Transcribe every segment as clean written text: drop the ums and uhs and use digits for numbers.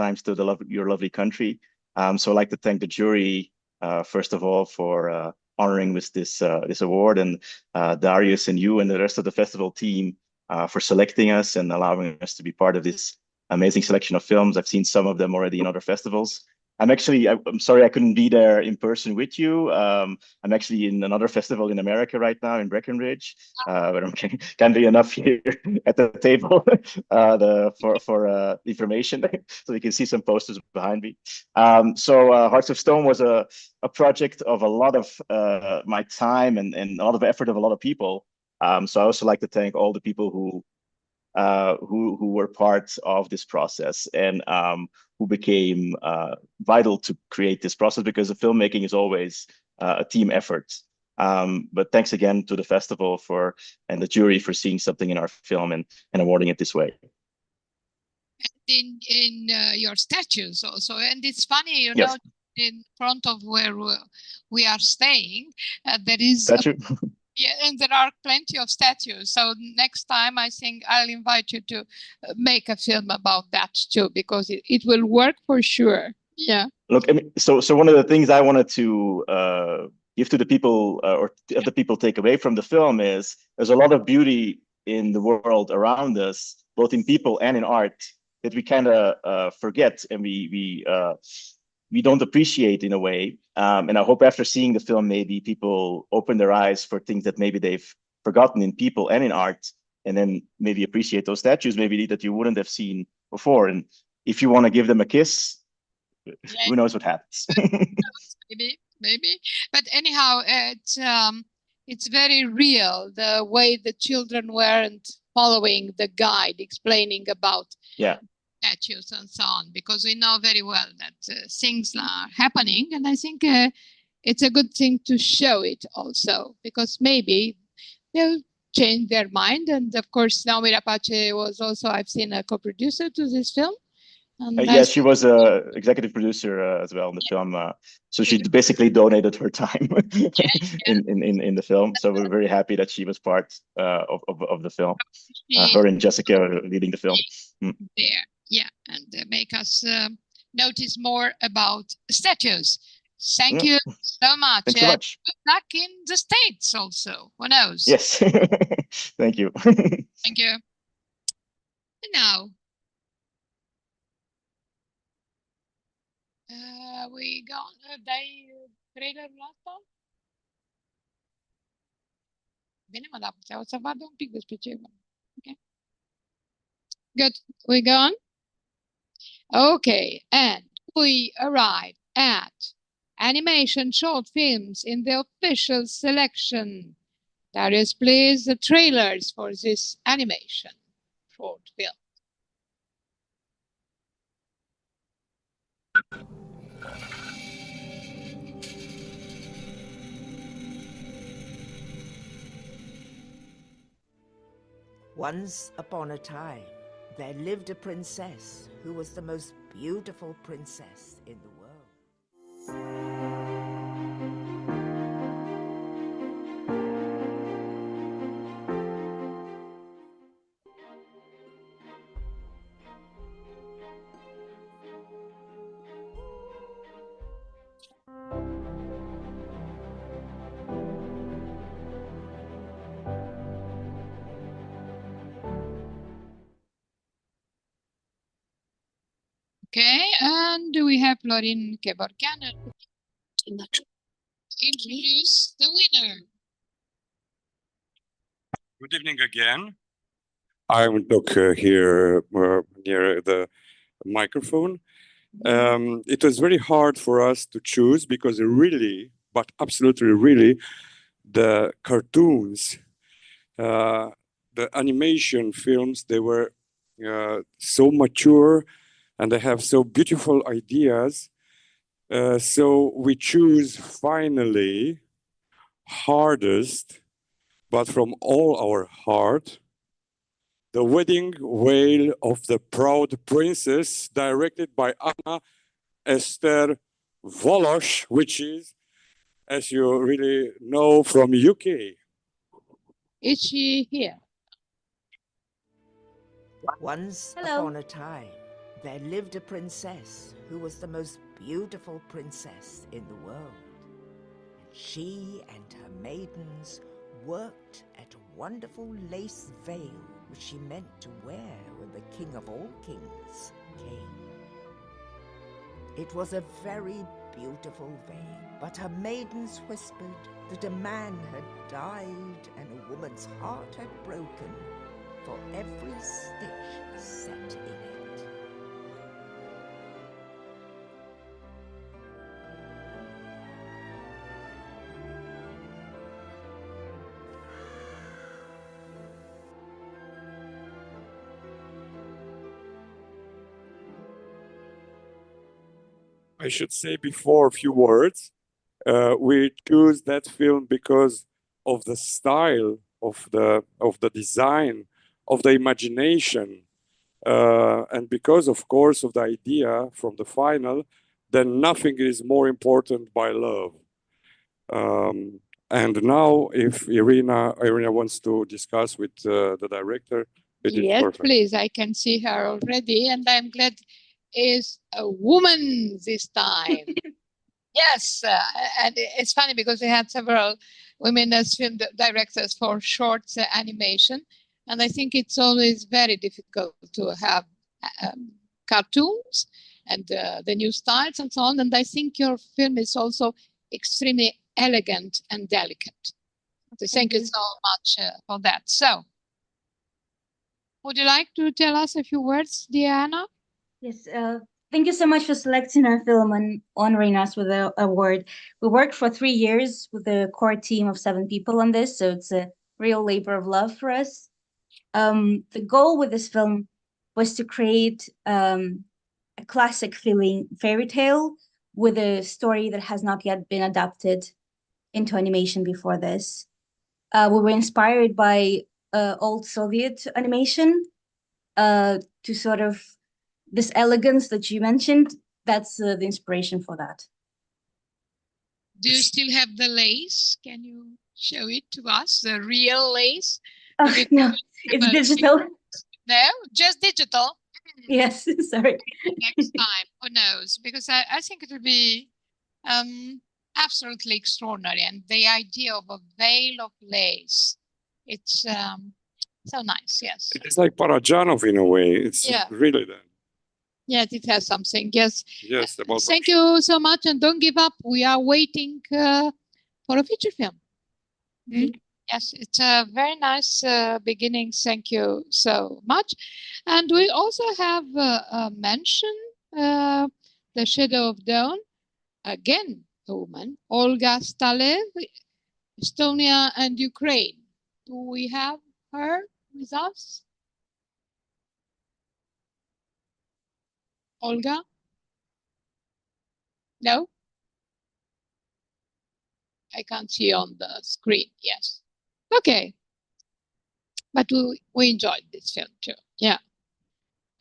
times to your lovely country. So I'd like to thank the jury, first of all, for honoring with this award, and Darius and you and the rest of the festival team for selecting us and allowing us to be part of this amazing selection of films. I've seen some of them already in other festivals. I'm sorry I couldn't be there in person with you. I'm actually in another festival in America right now in Breckenridge, but I can't be enough here at the table for information, so you can see some posters behind me. So Hearts of Stone was a project of a lot of my time and a lot of effort of a lot of people. So I also like to thank all the people who were part of this process and who became vital to create this process, because the filmmaking is always a team effort. But thanks again to the festival and the jury for seeing something in our film and awarding it this way. In your statues also, and it's funny, you Yes. know, in front of where we are staying, there is statue. Yeah, and there are plenty of statues. So next time, I think I'll invite you to make a film about that too, because it will work for sure. Yeah. Look, I mean, so one of the things I wanted to give to the people, or have the people take away from the film, is there's a lot of beauty in the world around us, both in people and in art, that we kind of forget, and we don't appreciate in a way. And I hope after seeing the film, maybe people open their eyes for things that maybe they've forgotten in people and in art, and then maybe appreciate those statues maybe that you wouldn't have seen before. And if you want to give them a kiss, who knows what happens. maybe. But anyhow, it's very real, the way the children weren't following the guide explaining about statues and so on, because we know very well that things are happening, and I think it's a good thing to show it also, because maybe they'll change their mind. And of course, Naomi Rapace was also, I've seen, a co-producer to this film. Yes, she was a executive producer as well in the film. So she basically donated her time in the film. So we're very happy that she was part of the film. Her and Jessica are leading the film. There, yeah, and make us notice more about statues. Thank you so much. Thanks so much. Back in the States also. Who knows? Yes. Thank you. Thank you. And now, we go dai trailer l'altro? Bine, mă, dar puteau să vadă un pic despre ce. Okay. Good. We go on? Okay, and we arrive at animation short films in the official selection. Darius, please, the trailers for this animation short film. Once upon a time, there lived a princess who was the most beautiful princess in the world. Okay, and we have Florin Kevorkian. Introduce the winner. Good evening again. I will look here near the microphone. It was very hard for us to choose because really, but absolutely really, the cartoons, the animation films, they were so mature and they have so beautiful ideas. So we choose finally hardest, but from all our heart, The Wedding Wail of the Proud Princess, directed by Anna Esther Volosh, which is, as you really know, from UK. Is she here? Once upon a time, there lived a princess who was the most beautiful princess in the world. And she and her maidens worked at a wonderful lace veil which she meant to wear when the King of all kings came. It was a very beautiful veil, but her maidens whispered that a man had died and a woman's heart had broken for every stitch set in it. I should say before a few words. We choose that film because of the style, of the design, of the imagination, and because, of course, of the idea from the final that nothing is more important by love. And now, if Irina wants to discuss with the director, it is yes, perfect. please. I can see her already, and I'm glad is a woman this time. Yes, and it's funny because we had several women as film directors for short animation, and I think it's always very difficult to have cartoons and the new styles and so on. And I think your film is also extremely elegant and delicate. So thank you so much for that. So, would you like to tell us a few words, Diana? Yes, thank you so much for selecting our film and honoring us with an award. We worked for 3 years with a core team of 7 people on this, so it's a real labor of love for us. The goal with this film was to create a classic feeling fairy tale with a story that has not yet been adapted into animation before this. We were inspired by old Soviet animation to sort of this elegance that you mentioned. That's the inspiration for that. Do you still have the lace? Can you show it to us, the real lace? No, it's digital. No, just digital. Yes, sorry. Next time, who knows? Because I think it will be absolutely extraordinary. And the idea of a veil of lace, it's so nice, yes. It's like Parajanov in a way. It's really that. Yes, it has something, yes. Yes. Thank you so much, and don't give up. We are waiting for a feature film. Yes, it's a very nice beginning. Thank you so much. And we also have mentioned The Shadow of Dawn, again, a woman, Olga Stalev, Estonia and Ukraine. Do we have her with us? Olga? No? I can't see on the screen, yes. Okay. But we enjoyed this film too, yeah.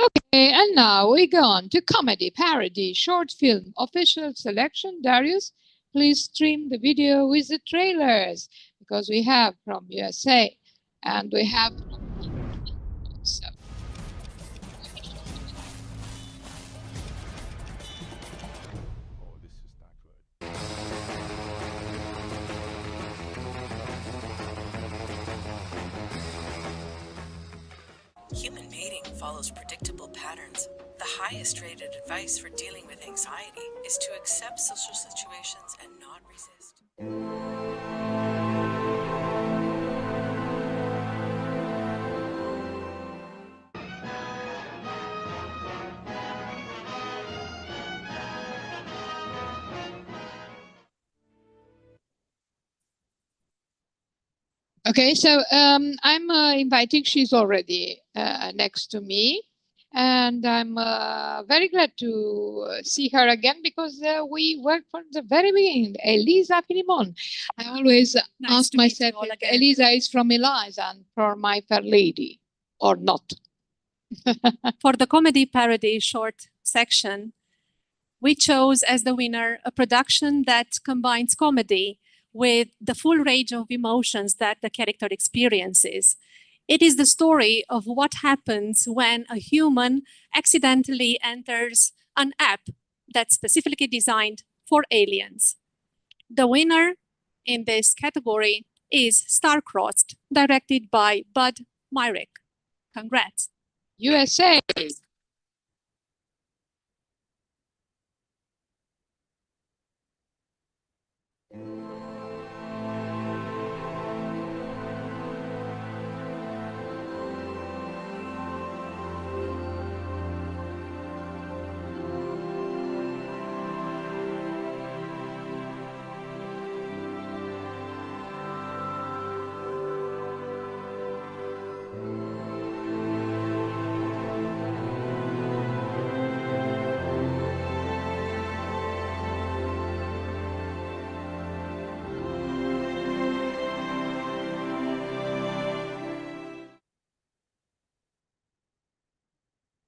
Okay, and now we go on to comedy, parody, short film, official selection. Darius, please stream the video with the trailers, because we have from USA and we have from so. Human mating follows predictable patterns. The highest rated advice for dealing with anxiety is to accept social situations and not resist. Okay, so I'm inviting, she's already next to me, and I'm very glad to see her again because we worked from the very beginning. Elisa Filimon. I always ask myself if Elisa is from Eliza and from My Fair Lady or not. For the comedy parody short section, we chose as the winner a production that combines comedy with the full range of emotions that the character experiences. It is the story of what happens when a human accidentally enters an app that's specifically designed for aliens. The winner in this category is Star-Crossed, directed by Bud Myrick. Congrats. USA.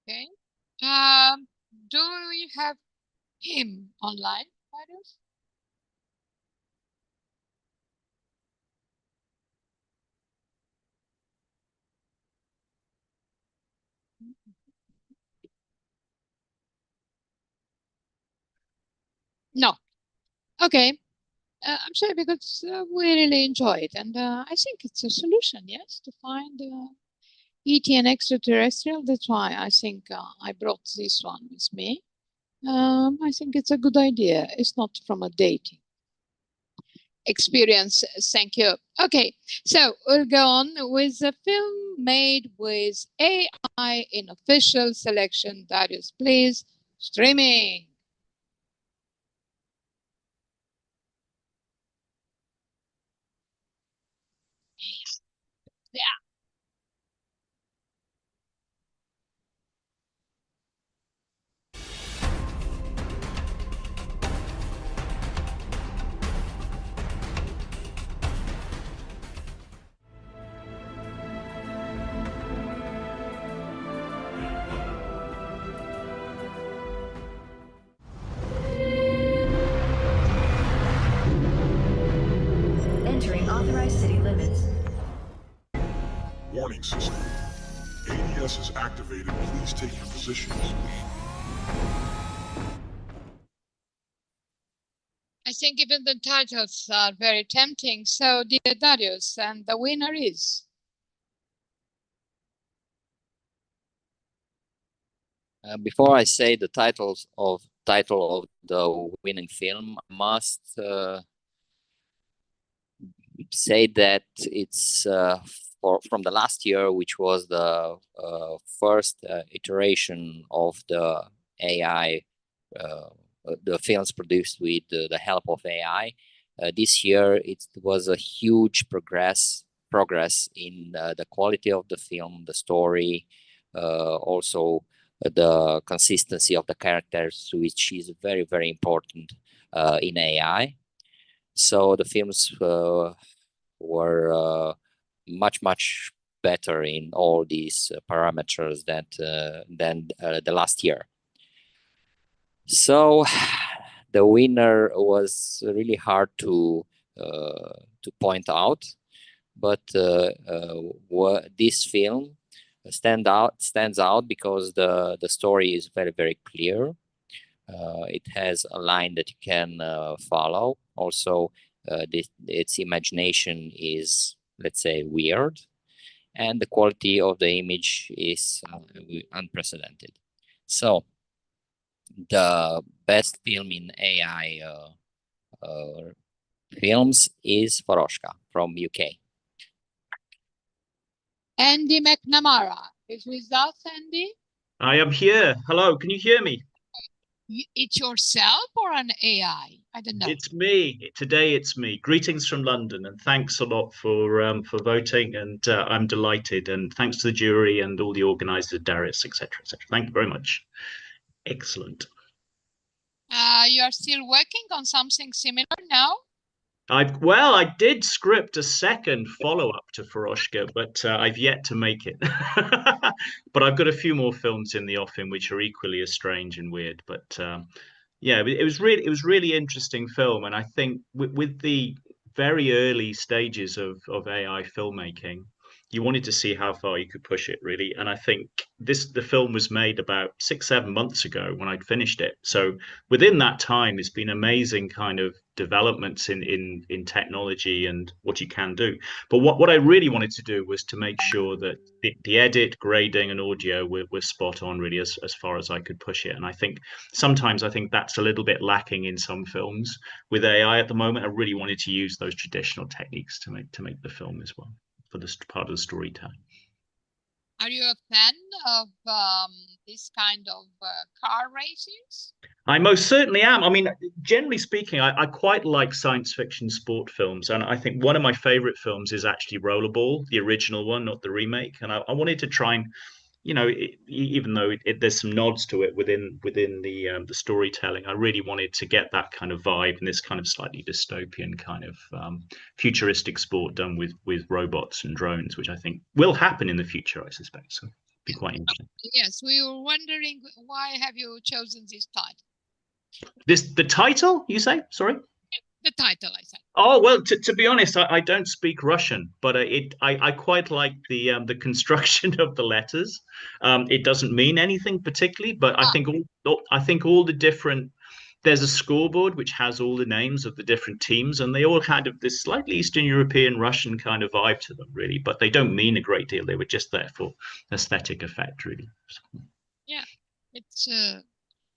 Okay. Do we have him online, Marius? No. Okay. I'm sorry because we really enjoy it, and I think it's a solution, yes, to find ET and extraterrestrial. That's why I think I brought this one with me. I think it's a good idea. It's not from a dating experience. Thank you. Okay, so we'll go on with a film made with AI in official selection. Darius, please. Streaming. Yeah. Entering authorized city limits. Warning system. ADS is activated. Please take your positions. I think even the titles are very tempting. So, dear Darius, and the winner is. Before I say the title of the winning film, I must say that it's from the last year, which was the first iteration of the AI, the films produced with the help of AI. This year, it was a huge progress in the quality of the film, the story, also the consistency of the characters, which is very, very important in AI. So the films were much better in all these parameters than the last year. So the winner was really hard to point out, but this film stands out because the story is very, very clear. It has a line that you can follow. Also, its imagination is, let's say, weird, and the quality of the image is unprecedented. So, the best film in AI films is Foroshka from UK. Andy McNamara is with us, Andy? I am here. Hello, can you hear me? It's yourself or an AI? I don't know. It's me. Today it's me. Greetings from London, and thanks a lot for voting. And I'm delighted. And thanks to the jury and all the organisers, Darius, etc., etc. Thank you very much. Excellent. You are still working on something similar now? I did script a second follow-up to Foroshka, but I've yet to make it. But I've got a few more films in the offing which are equally as strange and weird. But yeah, it was really interesting film, and I think with the very early stages of AI filmmaking, you wanted to see how far you could push it, really. And I think the film was made about 6-7 months ago when I'd finished it. So within that time, it's been amazing kind of developments in technology and what you can do. But what I really wanted to do was to make sure that the edit, grading, and audio were spot on, really, as far as I could push it. And I think sometimes that's a little bit lacking in some films with AI at the moment. I really wanted to use those traditional techniques to make the film as well, for this part of the storytelling. Are you a fan of this kind of car races? I most certainly am. I mean, generally speaking, I quite like science fiction sport films. And I think one of my favorite films is actually Rollerball, the original one, not the remake. And I wanted to try and, even though there's some nods to it within the storytelling, I really wanted to get that kind of vibe and this kind of slightly dystopian kind of futuristic sport done with robots and drones, which I think will happen in the future, I suspect. So be quite interesting. Yes, we were wondering, why have you chosen this title? The title, you say? Sorry? The title, I said. Oh, well, to be honest, I don't speak Russian, but I quite like the construction of the letters. It doesn't mean anything particularly, but I think all the different, there's a scoreboard which has all the names of the different teams, and they all had this slightly Eastern European Russian kind of vibe to them, really, but they don't mean a great deal. They were just there for aesthetic effect, really. Yeah, it's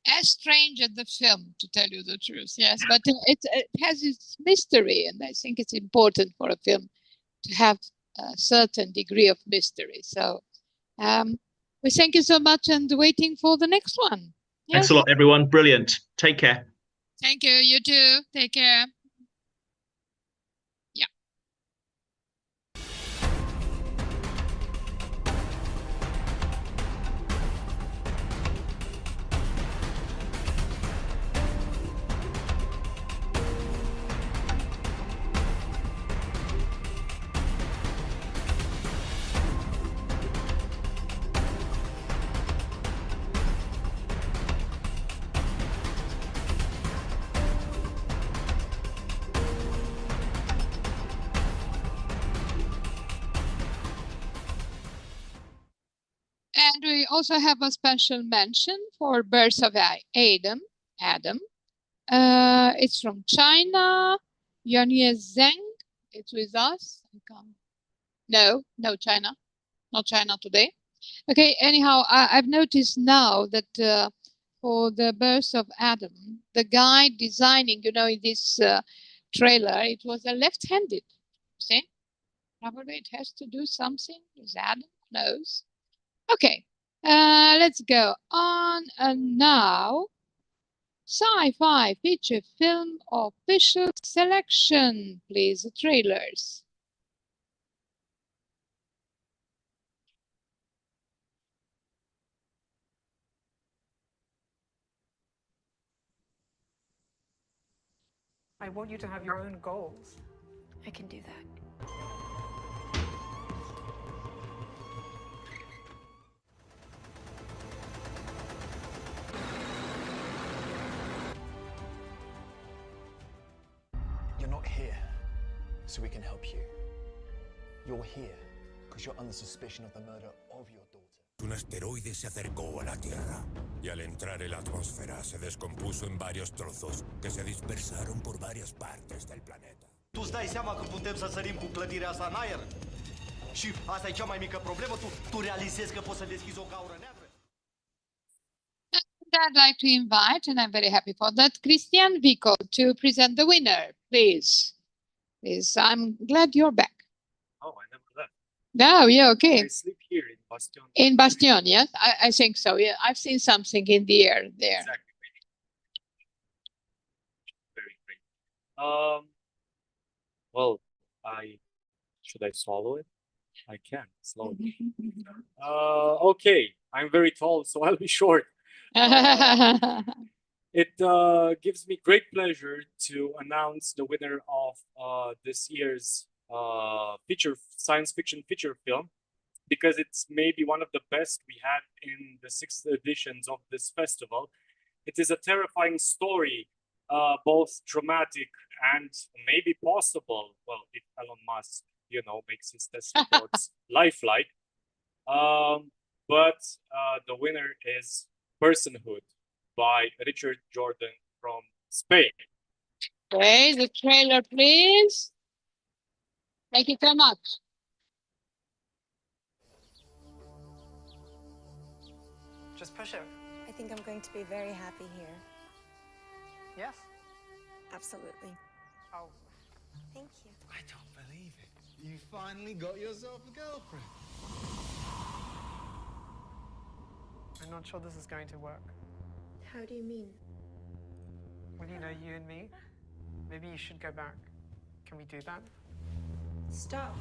as strange as the film, to tell you the truth. Yes, but it has its mystery, and I think it's important for a film to have a certain degree of mystery. So we thank you so much, and waiting for the next one. Yes? Thanks a lot, everyone. Brilliant. Take care. Thank you. You too. Take care. And we also have a special mention for Birth of Adam. It's from China. Yuanye Zheng, it's with us. No, China. Not China today. Okay, anyhow, I've noticed now that for the Birth of Adam, the guy designing, in this trailer, it was a left-handed. See? Probably it has to do something with Adam. Who knows? Okay, let's go on. And now, sci-fi feature film official selection. Please, the trailers. I want you to have your own goals. I can do that. You're not here so we can help you. You're here because you're under suspicion of the murder of your daughter. Un asteroide se acercó a la Tierra y al entrar en la atmósfera se descompuso en varios trozos que se dispersaron por varias partes del planeta. Tu-ți dai seama că putem să sărim cu clădirea asta în aer? Și asta e cea mai mică problemă? Tu realizezi că poți să deschizi o gaură neagră? I'd like to invite, and I'm very happy for that, Christian Vico to present the winner, please. Please, I'm glad you're back. Oh, I never left. No, yeah, okay. I sleep here in Bastion. In Bastion, yes, I think so. Yeah, I've seen something in the air there. Exactly. Very great. Well, should I swallow it? I can slowly. Okay, I'm very tall, so I'll be short. It gives me great pleasure to announce the winner of this year's science fiction feature film, because it's maybe one of the best we had in the 6th editions of this festival. It is a terrifying story, both dramatic and maybe possible. Well, if Elon Musk makes his test reports lifelike. But the winner is Personhood by Richard Jordan from Spain. Okay, the trailer, please. Thank you so much. Just push it. I think I'm going to be very happy here. Yes? Absolutely. Oh. Thank you. I don't believe it. You finally got yourself a girlfriend. I'm not sure this is going to work. How do you mean? Well, you and me, maybe you should go back. Can we do that? Stop.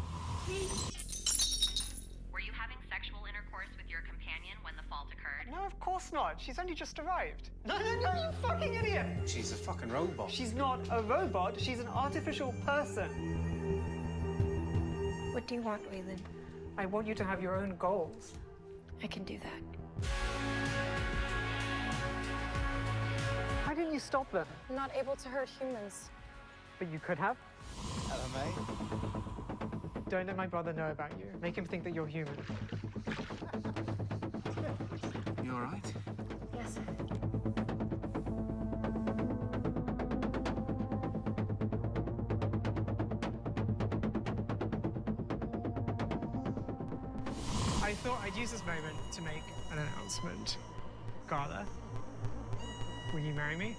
Were you having sexual intercourse with your companion when the fault occurred? No, of course not. She's only just arrived. No, you fucking idiot! She's a fucking robot. She's not a robot. She's an artificial person. What do you want, Wayland? I want you to have your own goals. I can do that. Why didn't you stop them? I'm not able to hurt humans. But you could have. Hello, mate. Don't let my brother know about you. Make him think that you're human. You all right? Yes. I thought I'd use this moment to make an announcement. Gala, will you marry me?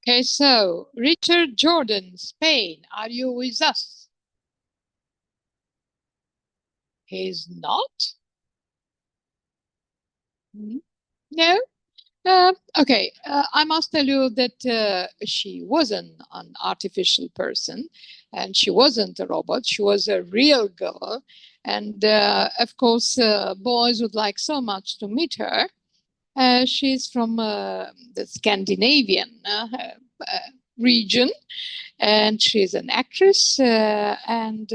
Okay, so Richard Jordan, Spain, are you with us? He's not? No? Okay, I must tell you that she wasn't an artificial person and she wasn't a robot. She was a real girl. And of course, boys would like so much to meet her. She's from the Scandinavian region, and she's an actress. And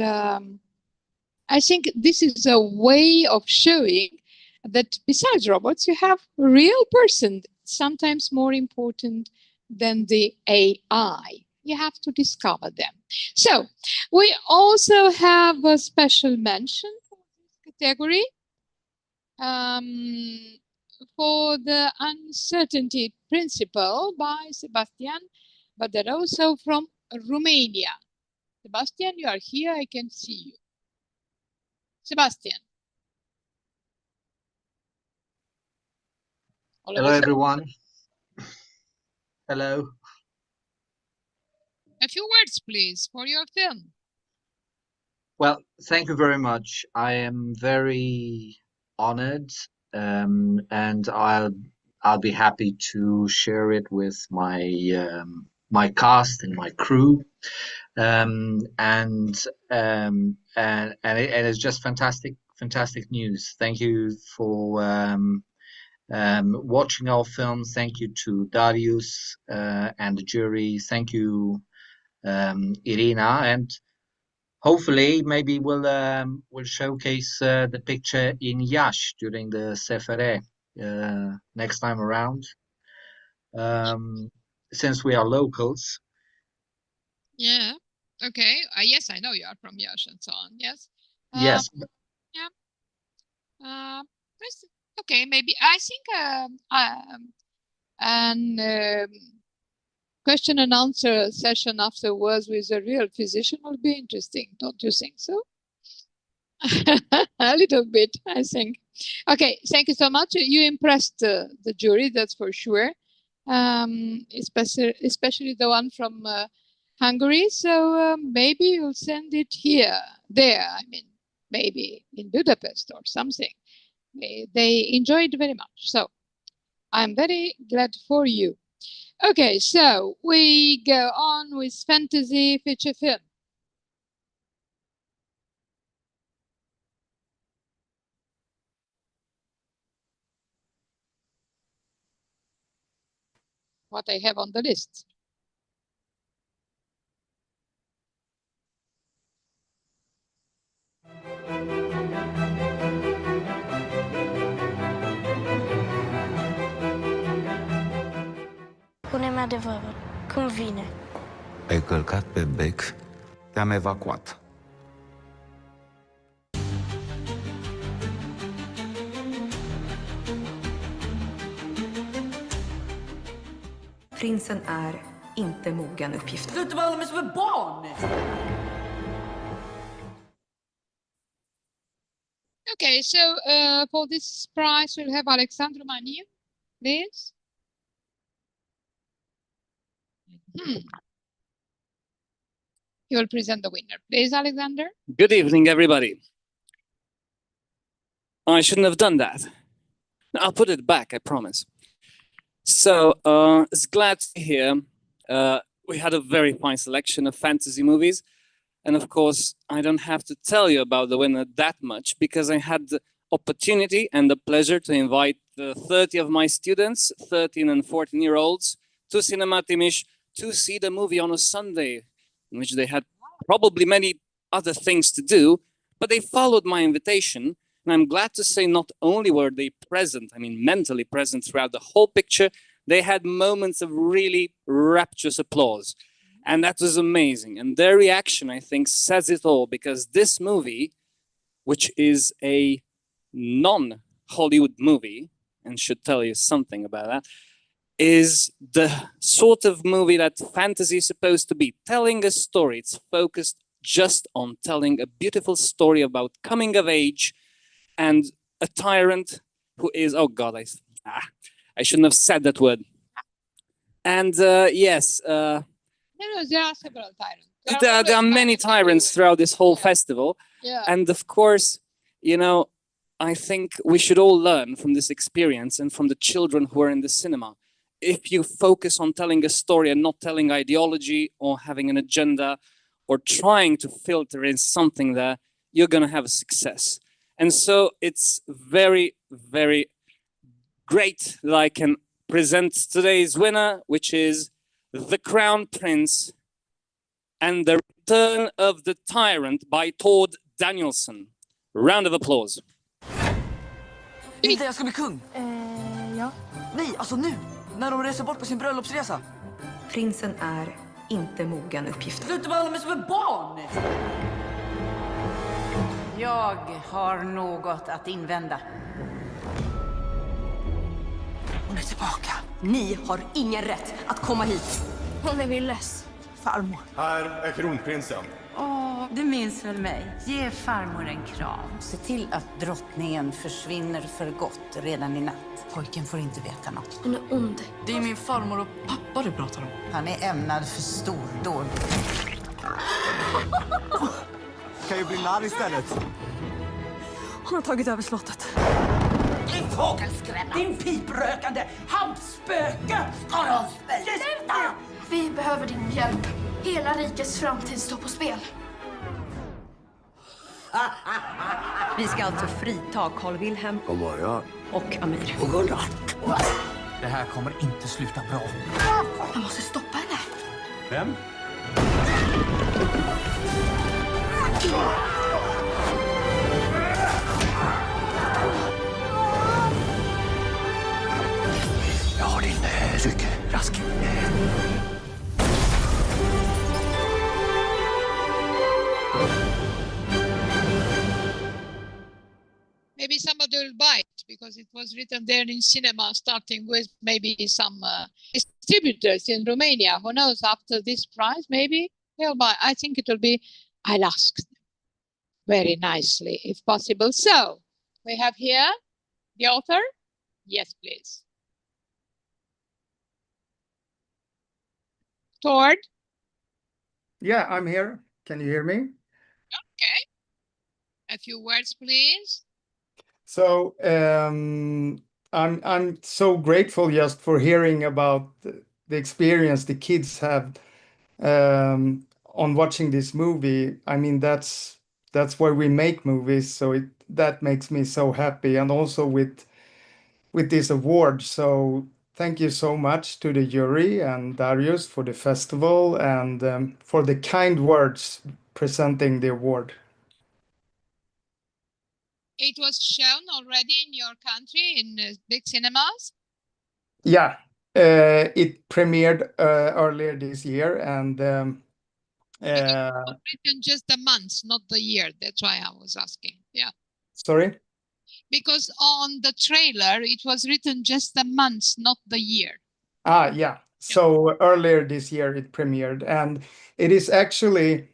I think this is a way of showing that besides robots, you have a real person, sometimes more important than the AI. You have to discover them. So we also have a special mention for this category. For the uncertainty principle by Sebastian, but they're also from Romania. Sebastian, you are here, I can see you. Sebastian. Hello, everyone. Hello. A few words, please, for your film. Well, thank you very much. I am very honored, and I'll be happy to share it with my my cast and my crew. And it's just fantastic news. Thank you for watching our film. Thank you to Darius and the jury. Thank you, Irina, and hopefully maybe we'll showcase the picture in Yash during the Sefere next time around. Since we are locals. Yeah. Okay. Yes, I know you are from Yash and so on. Yes. Yes. Yeah. Okay. Maybe I think question and answer session afterwards with a real physician will be interesting. Don't you think so? A little bit, I think. Okay. Thank you so much. You impressed the jury, that's for sure. Especially the one from Hungary. So maybe you'll send it there. I mean, maybe in Budapest or something. They enjoyed very much. So I'm very glad for you. Okay, so we go on with fantasy feature film. what I have on the list. Punem adevărul. Cum vine? Ai călcat pe bec, te-am evacuat. Prinsen är inte mogen uppgiften. Sluta med alla mig som ett barn! Okay, so for this prize we'll have Alexandru Maniu, please. He will present the winner. Please, Alexander. Good evening, everybody. I shouldn't have done that. I'll put it back, I promise. So, it's glad to hear. We had a very fine selection of fantasy movies. And of course, I don't have to tell you about the winner that much because I had the opportunity and the pleasure to invite the 30 of my students, 13 and 14-year-olds, to Cinema Timiș to see the movie on a Sunday, in which they had probably many other things to do, but they followed my invitation. And I'm glad to say not only were they present, I mean mentally present throughout the whole picture, they had moments of really rapturous applause. And that was amazing. And their reaction, I think, says it all, because this movie, which is a non-Hollywood movie, and should tell you something about that, is the sort of movie that fantasy is supposed to be, telling a story. It's focused just on telling a beautiful story about coming of age and a tyrant who is, oh God, I shouldn't have said that word. And yes, No, there are several tyrants. there are many tyrants throughout this whole festival. Yeah. And of course, you know, I think we should all learn from this experience and from the children who are in the cinema. If you focus on telling a story and not telling ideology or having an agenda or trying to filter in something there, you're going to have a success. And so it's very, very great that I can present today's winner, which is The Crown Prince and the Return of the Tyrant by Todd Danielson. Round of applause. Vill jag ska bli kung? Ja. Nej, alltså nu! När de reser bort på sin bröllopsresa. Prinsen är inte mogen uppgiften. Sluta med alla mig som ett barn! Jag har något att invända. Hon är tillbaka. Ni har ingen rätt att komma hit. Hon är Willes. Farmor. Här är kronprinsen. Åh, du minns väl mig? Ge farmor en kram. Se till att drottningen försvinner för gott redan i natt. Pojken får inte veta något. Hon är ond. Det är min farmor och pappa du pratar om. Han är ämnad för stordåd. Kan ju bli narr istället. Hon har tagit över slottet. Din fågelskrämma! Din piprökande hampspöke! Sluta! Vi behöver din hjälp. Hela rikets framtid står på spel. Vi ska alltså frita Carl Wilhelm God morgon. och Amir. Och godnatt. Det här kommer inte sluta bra. Jag måste stoppa henne. Vem? Jag har din rygg, Rask. Maybe somebody will buy it because it was written there in cinema, starting with maybe some distributors in Romania. Who knows, after this prize, maybe they'll buy. I think it will be, I'll ask them very nicely, if possible. So, we have here the author. Yes, please. Tord. Yeah, I'm here. Can you hear me? Okay. A few words, please. So I'm so grateful just for hearing about the experience the kids have on watching this movie. I mean, that's why we make movies, so that makes me so happy, and also with this award. So thank you so much to the jury and Darius for the festival and for the kind words presenting the award. It was shown already in your country in big cinemas? Yeah, it premiered earlier this year, and written just the months, not the year. That's why I was asking. Yeah. Sorry? Because on the trailer, it was written just the months, not the year. Yeah. So earlier this year it premiered, and it is actually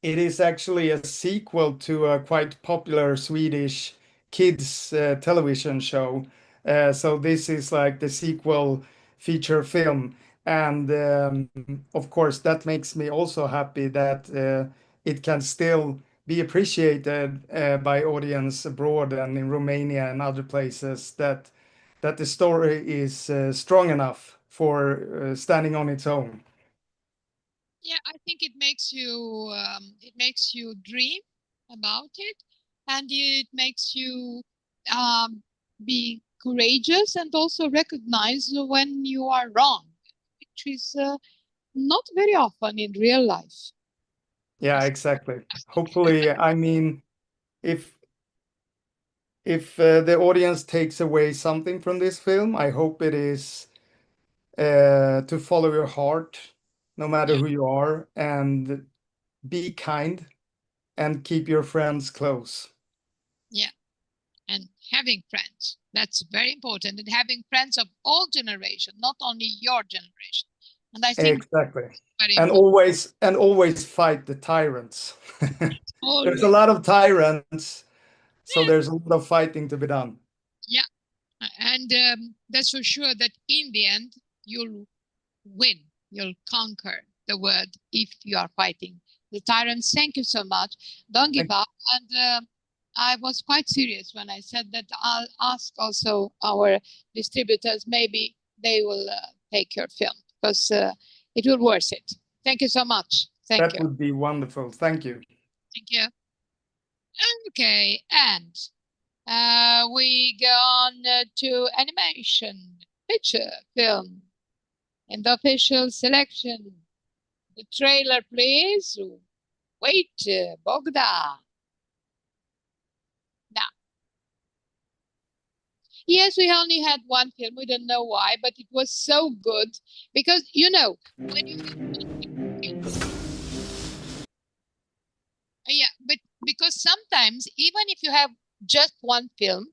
a sequel to a quite popular Swedish kids television show. So this is like the sequel feature film, and of course that makes me also happy that it can still be appreciated by audience abroad and in Romania and other places, that the story is strong enough for standing on its own. Yeah, I think it makes you dream about it, and it makes you be courageous and also recognize when you are wrong, which is not very often in real life. Yeah, exactly. Hopefully, I mean, if the audience takes away something from this film, I hope it is to follow your heart, no matter who you are, and be kind and keep your friends close. Yeah, and having friends, that's very important, and having friends of all generations, not only your generation. And I think exactly, very and always fight the tyrants. There's a lot of tyrants, so there's a lot of fighting to be done. Yeah, and that's for sure that in the end you'll win, you'll conquer the world if you are fighting the tyrants. Thank you so much. Don't give up. And I was quite serious when I said that I'll ask also our distributors, maybe they will take your film, because it will worth it. Thank you so much. Thank you. That would be wonderful. Thank you. Thank you. Okay, and we go on to animation feature film. And the official selection. The trailer, please. Wait, Bogda. Now. Yes, we only had one film. We don't know why, but it was so good. Because, you know, when you... Yeah, but because sometimes, even if you have just one film,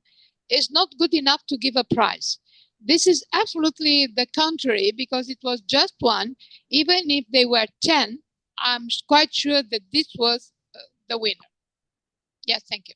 it's not good enough to give a prize. This is absolutely the contrary, because it was just one. Even if they were 10, I'm quite sure that this was the winner. Yes, thank you.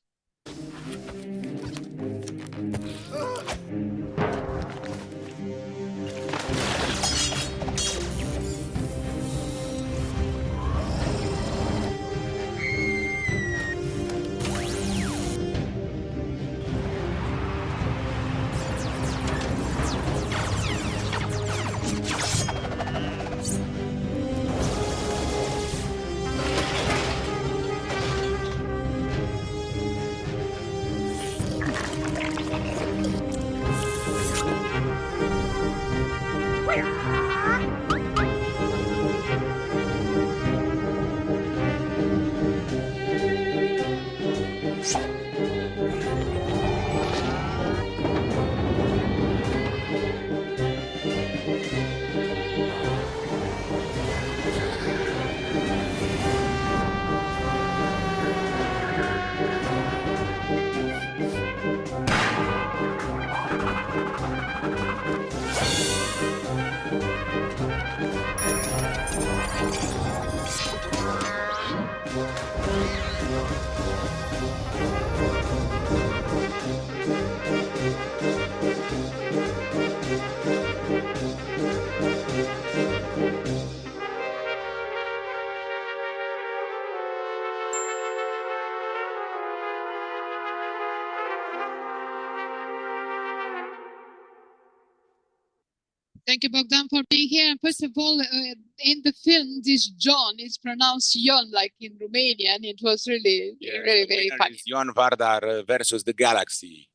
Thank you, Bogdan, for being here. And first of all, in the film, this John is pronounced Jon, like in Romanian. It was really, really very funny. Jon Vardar versus the Galaxy.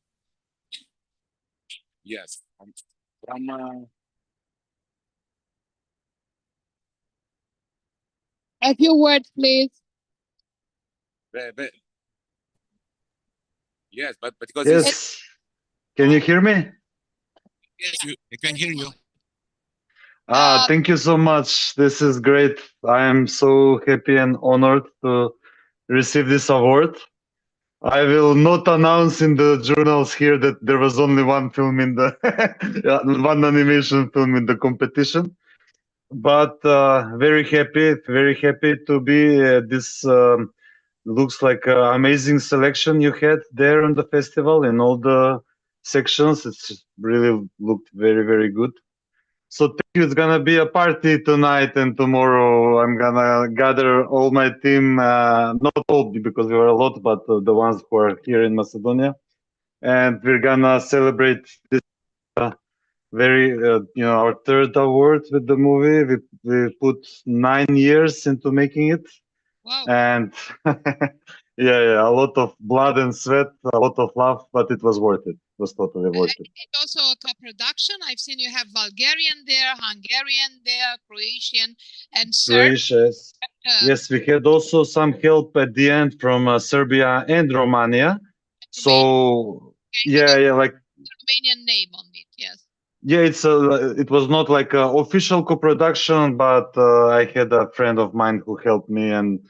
Yes, A few words, please. Yes, but because yes. Can you hear me? yes, I can hear you. Thank you so much. This is great. I am so happy and honored to receive this award. I will not announce in the journals here that there was only one film in the one animation film in the competition, but very happy to be this. Looks like an amazing selection you had there on the festival in all the sections. It's really looked very good. So thank you. It's gonna be a party tonight and tomorrow. I'm gonna gather all my team, not all because we were a lot, but the ones who are here in Macedonia, and we're gonna celebrate this our third award with the movie. We put 9 years into making it, and yeah, a lot of blood and sweat, a lot of love, but it was worth it. It was totally worth it. It's also a co-production. I've seen you have Bulgarian there, Hungarian there, Croatian, and Serb. Croatia. Yes, we had also some help at the end from Serbia and Romania. So yeah, like Romanian name on it, yes. Yeah, it was not like an official co-production, but I had a friend of mine who helped me, and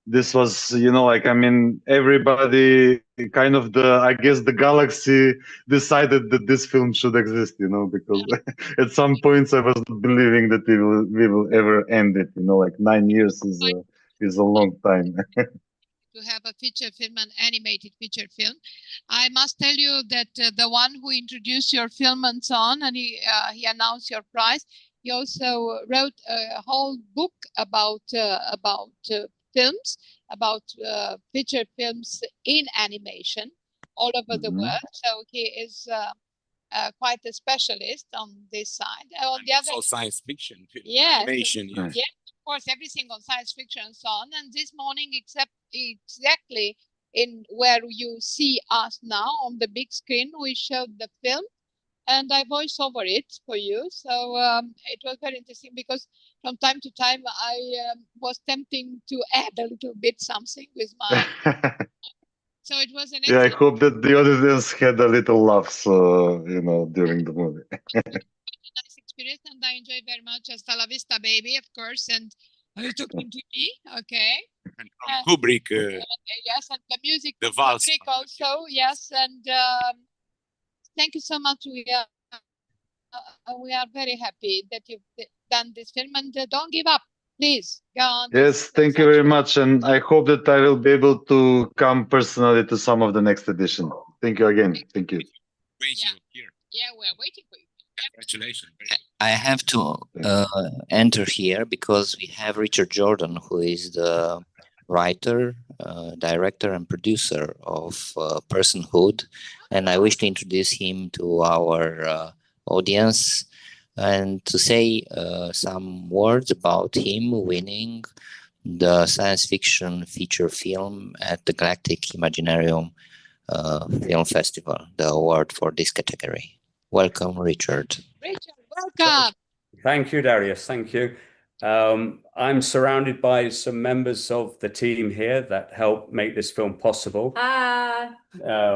this was, like, I mean, everybody kind of I guess the galaxy decided that this film should exist, because at some points I was not believing that we will ever end it, like 9 years is a long time. To have a feature film, an animated feature film. I must tell you that the one who introduced your film and so on, and he announced your prize, he also wrote a whole book about films, about feature films in animation all over the world. So he is quite a specialist on this side. On the other, science fiction, animation, yes. Yes, of course, everything on science fiction and so on. And this morning, exactly in where you see us now on the big screen, we showed the film, and I voice over it for you. So it was very interesting because from time to time I was tempting to add a little bit something with my. So it was an Yeah, I hope that the audience had a little laughs, during the movie. Nice experience, and I enjoy very much. Hasta la vista, baby, of course. And are you talking to me? Okay. And from Kubrick. Yes, and the music. The Vals. Kubrick also, yes, and thank you so much. We are very happy that you've done this film, and don't give up, please. Go on. Yes, thank you very much, and I hope that I will be able to come personally to some of the next edition. Thank you again. Thank you. Yeah, we're waiting for you. Congratulations. I have to enter here because we have Richard Jordan, who is the writer, director, and producer of Personhood, and I wish to introduce him to our audience and to say some words about him winning the science fiction feature film at the Galactic Imaginarium Film Festival, the award for this category. Welcome, Richard. Richard, welcome. Thank you, Darius. Thank you. I'm surrounded by some members of the team here that helped make this film possible.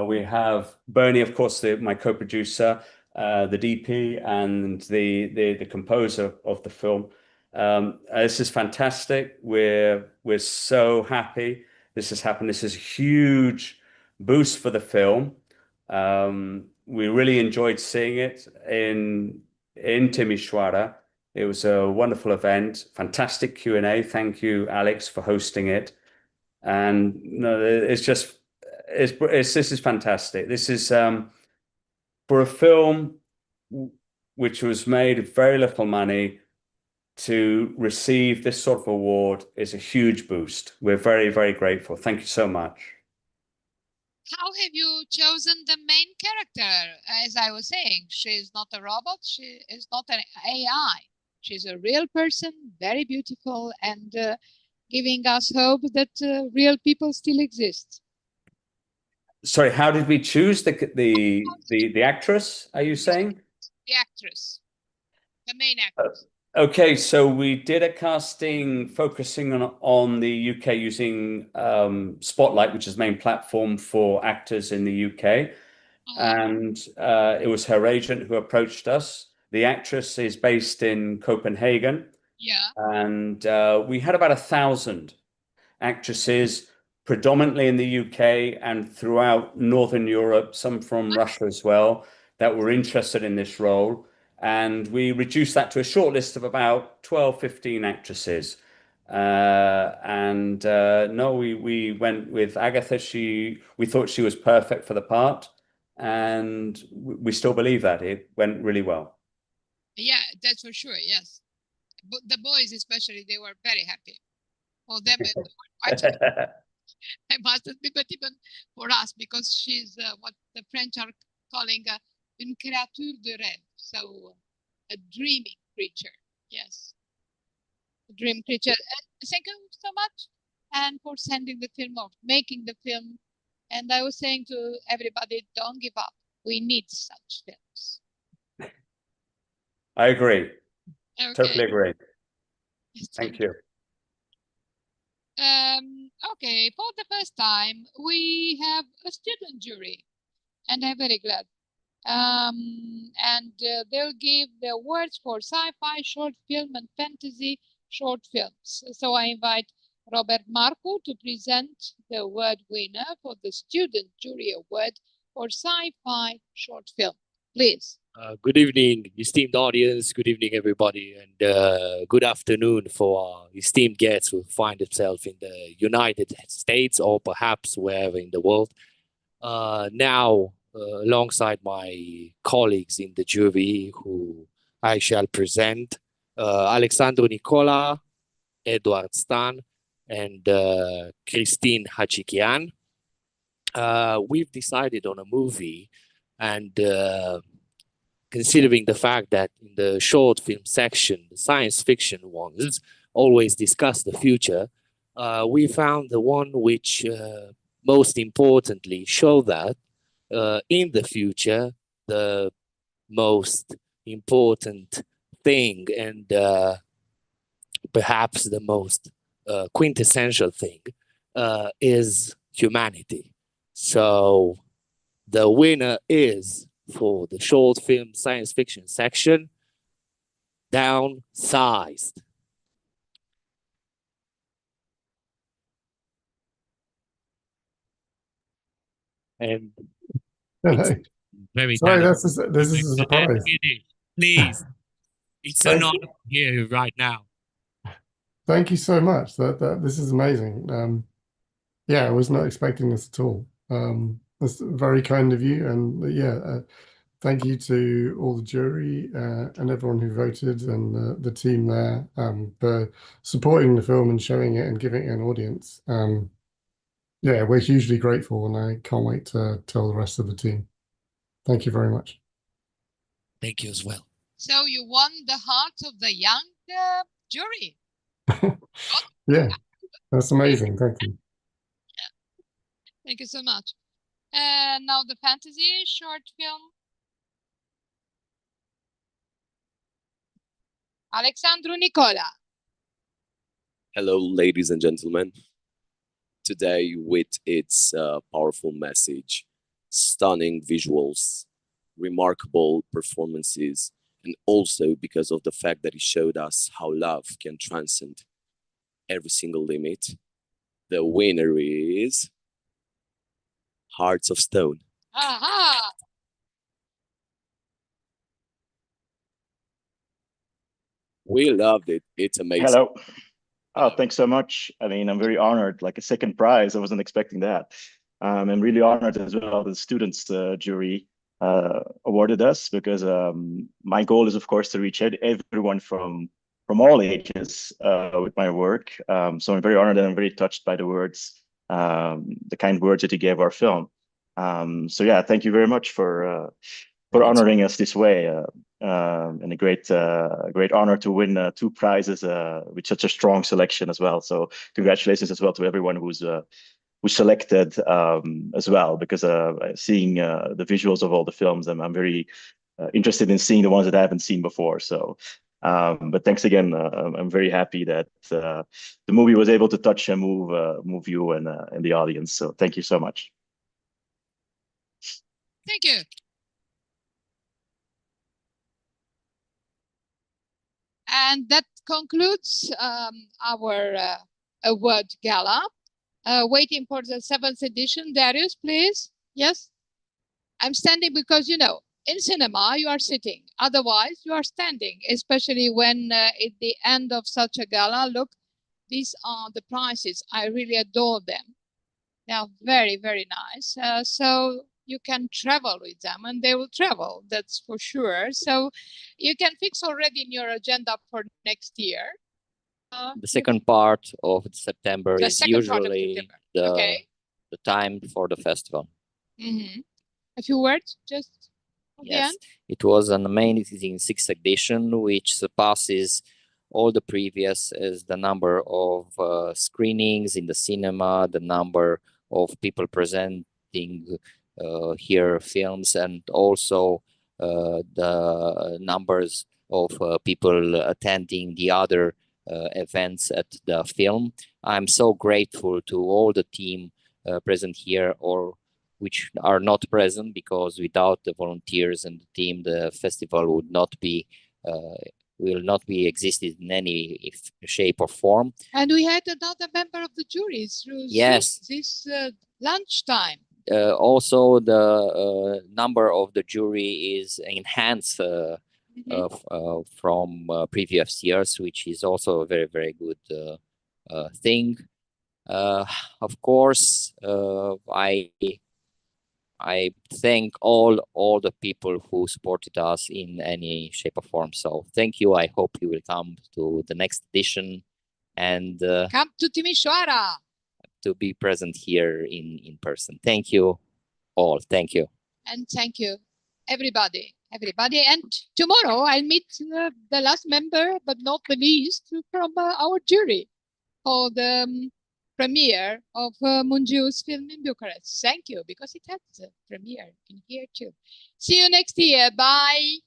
We have Bernie, of course, my co-producer, the DP, and the composer of the film. This is fantastic. We're so happy this has happened. This is a huge boost for the film. We really enjoyed seeing it in Timișoara. It was a wonderful event, fantastic Q&A. Thank you, Alex, for hosting it. And this is fantastic. This is for a film which was made of very little money, to receive this sort of award is a huge boost. We're very, very grateful. Thank you so much. How have you chosen the main character? As I was saying, she is not a robot. She is not an AI. She's a real person, very beautiful, and giving us hope that real people still exist. Sorry, how did we choose the actress? Are you saying? the actress, the main actress. Okay, so we did a casting focusing on the UK using Spotlight, which is the main platform for actors in the UK. And it was her agent who approached us. The actress is based in Copenhagen. Yeah. And we had about 1,000 actresses, predominantly in the UK and throughout Northern Europe, some from Russia as well, that were interested in this role. And we reduced that to a short list of about 12, 15 actresses. No, we went with Agatha. We thought she was perfect for the part. And we still believe that it went really well. Yeah, that's for sure. Yes. But the boys, especially, they were very happy. For them, it was quite I must admit, but even for us, because she's what the French are calling une créature de rêve, so a dreaming creature. Yes, a dream creature. Thank you so much, and for sending the film off, making the film. And I was saying to everybody, don't give up. We need such films. I agree. Okay. Totally agree. Thank you. Okay, for the first time, we have a student jury, and I'm very glad. They'll give the awards for sci-fi, short film, and fantasy short films. So I invite Robert Marco to present the award winner for the Student Jury Award for sci-fi short film. Please. Good evening, esteemed audience. Good evening, everybody, and good afternoon for our esteemed guests who find themselves in the United States or perhaps wherever in the world. Now, alongside my colleagues in the jury, who I shall present, Alexandru Nicola, Edward Stan, and Christine Hachikian. We've decided on a movie, and considering the fact that in the short film section, the science fiction ones always discuss the future, we found the one which most importantly show that in the future, the most important thing and perhaps the most quintessential thing is humanity. So the winner is, for the short film science fiction section, Downsized. And very sorry, talented. this is a surprise. Please, it's an honor to hear you right now. Thank you so much. This is amazing. Yeah, I was not expecting this at all. That's very kind of you, and thank you to all the jury and everyone who voted and the team there for supporting the film and showing it and giving it an audience. Yeah, we're hugely grateful, and I can't wait to tell the rest of the team. Thank you very much. Thank you as well. So you won the hearts of the young jury. Yeah, that's amazing. Thank you. Thank you so much. And now the fantasy short film. Alexandru Nicola. Hello, ladies and gentlemen. Today, with its powerful message, stunning visuals, remarkable performances, and also because of the fact that it showed us how love can transcend every single limit, the winner is Hearts of Stone. Aha! We loved it. It's amazing. Hello. Oh, thanks so much. I mean, I'm very honored. Like a second prize, I wasn't expecting that. I'm really honored as well. The students jury awarded us because my goal is, of course, to reach everyone from all ages with my work. So I'm very honored and I'm very touched by the words, the kind words that you gave our film. So yeah, thank you very much for honoring us this way, and a great honor to win 2 prizes with such a strong selection as well. So congratulations as well to everyone who's selected as well, because seeing the visuals of all the films, I'm very interested in seeing the ones that I haven't seen before. So, but thanks again. I'm very happy that the movie was able to touch and move you and the audience. So thank you so much. Thank you. And that concludes our award gala. Waiting for the 7th edition. Darius, please. Yes. I'm standing because, you know, in cinema, you are sitting. Otherwise, you are standing, especially when at the end of such a gala, look, these are the prizes. I really adore them. They are very, very nice. So you can travel with them and they will travel, that's for sure. So you can fix already in your agenda for next year. The second part of September is usually okay. the time for the festival. Mm-hmm. A few words, just at the Yes, end? it was an amazing 6th edition, which surpasses all the previous as the number of screenings in the cinema, the number of people presenting here films, and also the numbers of people attending the other events at the film. I'm so grateful to all the team present here or which are not present, because without the volunteers and the team, the festival would not be will not be existed in any shape or form. And we had another member of the jury through Yes. this lunchtime. Also, the number of the jury is enhanced from previous years, which is also a very, very good thing. Of course, I thank all the people who supported us in any shape or form. So thank you. I hope you will come to the next edition and come to Timișoara to be present here in person. Thank you all. Thank you. And thank you, everybody. And tomorrow I'll meet the last member, but not the least, from our jury for the premiere of Mungiu's film in Bucharest. Thank you, because it has a premiere in here too. See you next year. Bye.